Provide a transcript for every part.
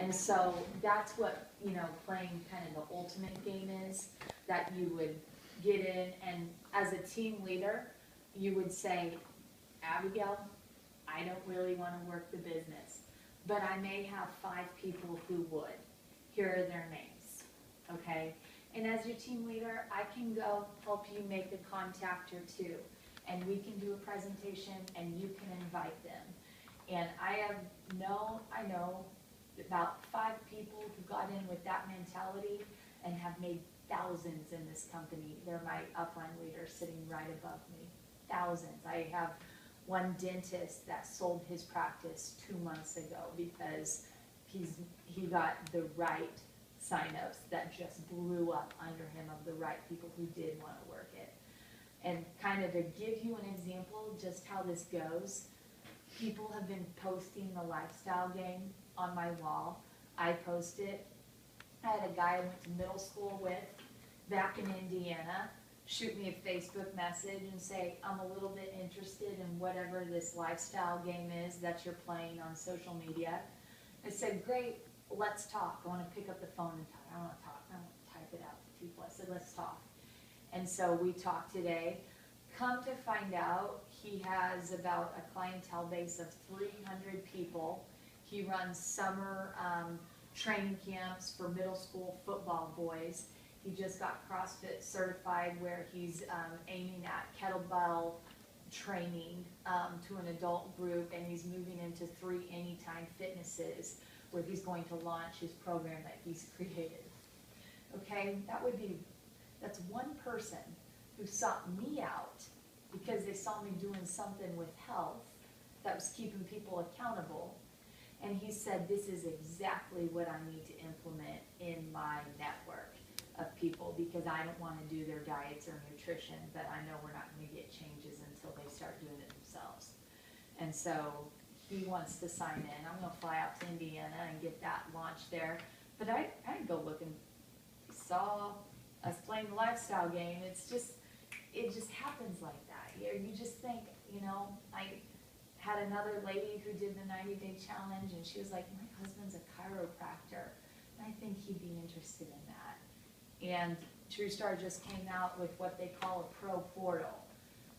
And so that's what, playing kind of the ultimate game is, that you would get in and as a team leader, you would say, Abigail, I don't really want to work the business, but I may have 5 people who would. Here are their names, okay? And as your team leader, I can go help you make the contact or 2, and we can do a presentation and you can invite them. And I know about 5 people who got in with that mentality and have made thousands in this company. They're my upline leaders sitting right above me. Thousands. I have one dentist that sold his practice 2 months ago because he got the right signups that just blew up under him of the right people who did want to work it. And kind of to give you an example just how this goes, people have been posting the lifestyle game on my wall. I post it. I had a guy I went to middle school with back in Indiana shoot me a Facebook message and say, I'm a little bit interested in whatever this lifestyle game is that you're playing on social media. I said, great, let's talk. I want to pick up the phone and talk. I don't want to talk. I don't want to type it out to people. I said, let's talk. And so we talked today. Come to find out, he has about a clientele base of 300 people. He runs summer training camps for middle school football boys. He just got CrossFit certified where he's aiming at kettlebell training to an adult group, and he's moving into 3 Anytime Fitnesses where he's going to launch his program that he's created. Okay, that's one person who sought me out because they saw me doing something with health that was keeping people accountable. And he said, this is exactly what I need to implement in my network of people because I don't want to do their diets or nutrition, but I know we're not going to get changes until they start doing it themselves. And so he wants to sign in. I'm going to fly out to Indiana and get that launched there. But I didn't go looking, saw us playing the lifestyle game. It just happens like that. You just think, I had another lady who did the 90-day challenge, and she was like, my husband's a chiropractor, and I think he'd be interested in that. And TrueStar just came out with what they call a pro portal,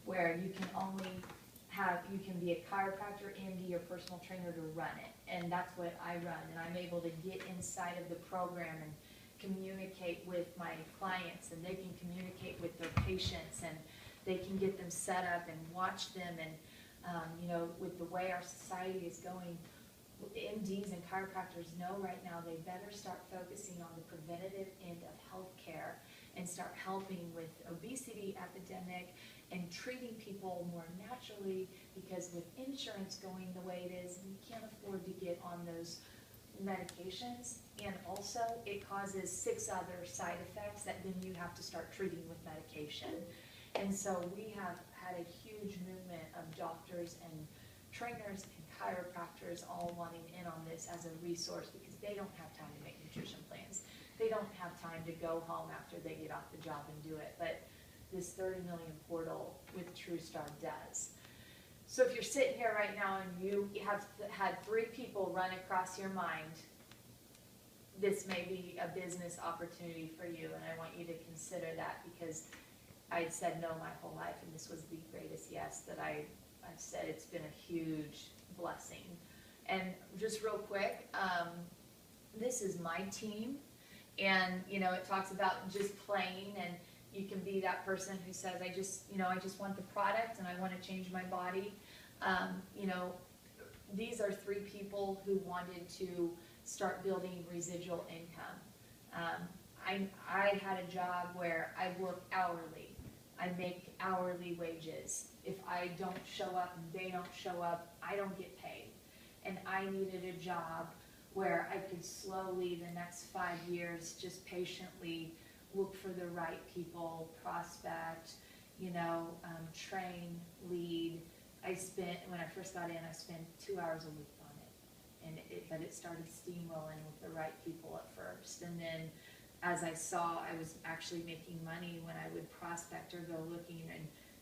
where you can be a chiropractor, MD, or personal trainer to run it. And that's what I run, and I'm able to get inside of the program and communicate with my clients, and they can communicate with their patients, and they can get them set up and watch them. And with the way our society is going, MDs and chiropractors know right now they better start focusing on the preventative end of healthcare and start helping with obesity epidemic and treating people more naturally, because with insurance going the way it is, we can't afford to get on those medications, and also it causes 6 other side effects that then you have to start treating with medication. And so we have had a huge movement of doctors and trainers and chiropractors all wanting in on this as a resource because they don't have time to make nutrition plans. They don't have time to go home after they get off the job and do it, but this 30 million portal with TrueStar does. So if you're sitting here right now and you have had 3 people run across your mind, this may be a business opportunity for you, and I want you to consider that, because I had said no my whole life, and this was the greatest yes that I've said. It's been a huge blessing. And just real quick, this is my team, and it talks about just playing, and you can be that person who says, I just want the product and I want to change my body. These are 3 people who wanted to start building residual income. I had a job where I work hourly. I make hourly wages. If I don't show up and they don't show up, I don't get paid. And I needed a job where I could slowly, the next 5 years, just patiently look for the right people, prospect, train, lead. When I first got in, I spent 2 hours a week on it. But it started steamrolling with the right people at first. And then as I saw I was actually making money when I would prospect or go looking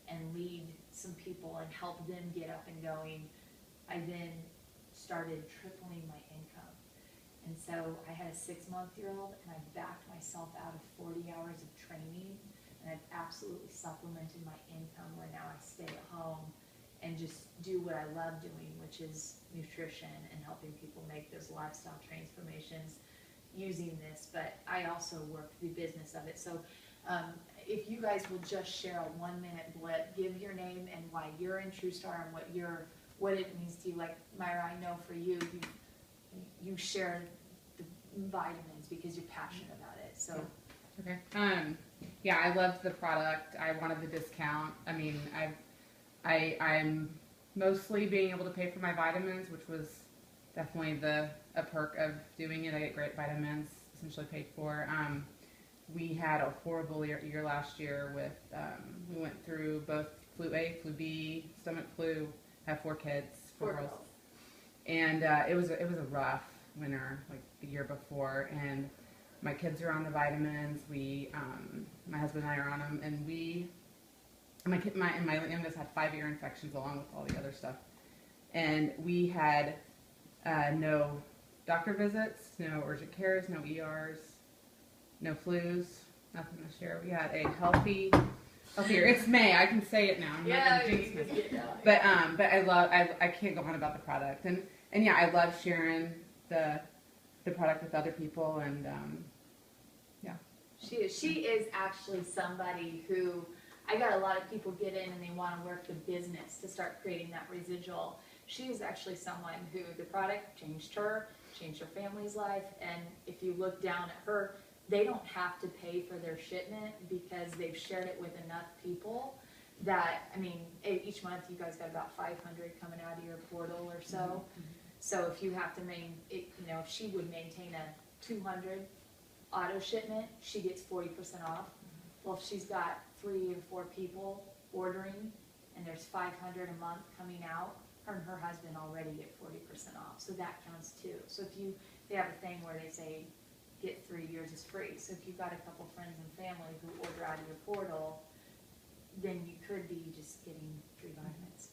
and lead some people and help them get up and going, I then started tripling my income. And so I had a 6-month-old and I backed myself out of 40 hours of training, and I've absolutely supplemented my income where now I stay at home and just do what I love doing, which is nutrition and helping people make those lifestyle transformations using this. But I also work the business of it. So if you guys will just share a 1-minute blip, give your name and why you're in TrueStar and what it means to you. Like Myra, I know for you, you share the vitamins because you're passionate about it. So okay. Yeah, I loved the product. I wanted the discount. I mean, I'm mostly being able to pay for my vitamins, which was definitely a perk of doing it. I get great vitamins, essentially paid for. We had a horrible year last year with, we went through both flu A, flu B, stomach flu, have 4 kids, 4 girls. And it was a rough winter, like the year before, and my kids are on the vitamins. My husband and I are on them, and my youngest had 5 ear infections along with all the other stuff, and we had no doctor visits, no urgent cares, no ERs, no flus, nothing this year. We had a healthier. It's May. I can say it now. I'm not gonna jinx myself. But I can't go on about the product, and yeah, I love sharing the product with other people, and yeah. She is actually somebody who, I got a lot of people get in and they want to work the business to start creating that residual. She is actually someone who the product changed her family's life, and if you look down at her, they don't have to pay for their shipment because they've shared it with enough people that, I mean, each month you guys got about 500 coming out of your portal or so. Mm-hmm. So if you have to if she would maintain a 200 auto shipment, she gets 40% off. Well, if she's got 3 or 4 people ordering and there's 500 a month coming out, her and her husband already get 40% off. So that counts too. So they have a thing where they say get 3 years is free. So if you've got a couple friends and family who order out of your portal, then you could be just getting 3 vitamins.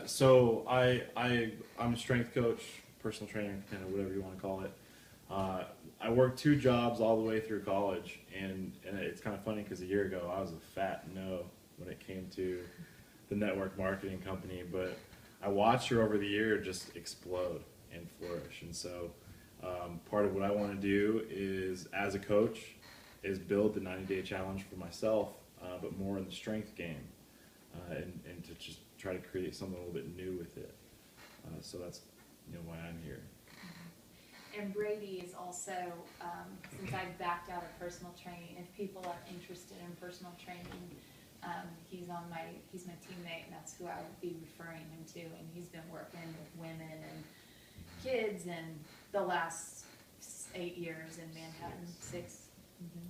So I'm a strength coach, personal trainer, kind of whatever you want to call it. I worked 2 jobs all the way through college, and it's kind of funny because a year ago I was a fat no when it came to the network marketing company, but I watched her over the year just explode and flourish. And so part of what I want to do is, as a coach, is build the 90-day challenge for myself, but more in the strength game, and to just try to create something a little bit new with it. So that's why I'm here. And Brady is also, since I've backed out of personal training, if people are interested in personal training, he's my teammate, and that's who I would be referring him to. And he's been working with women and kids in the last 8 years in Manhattan, 6. Mm-hmm.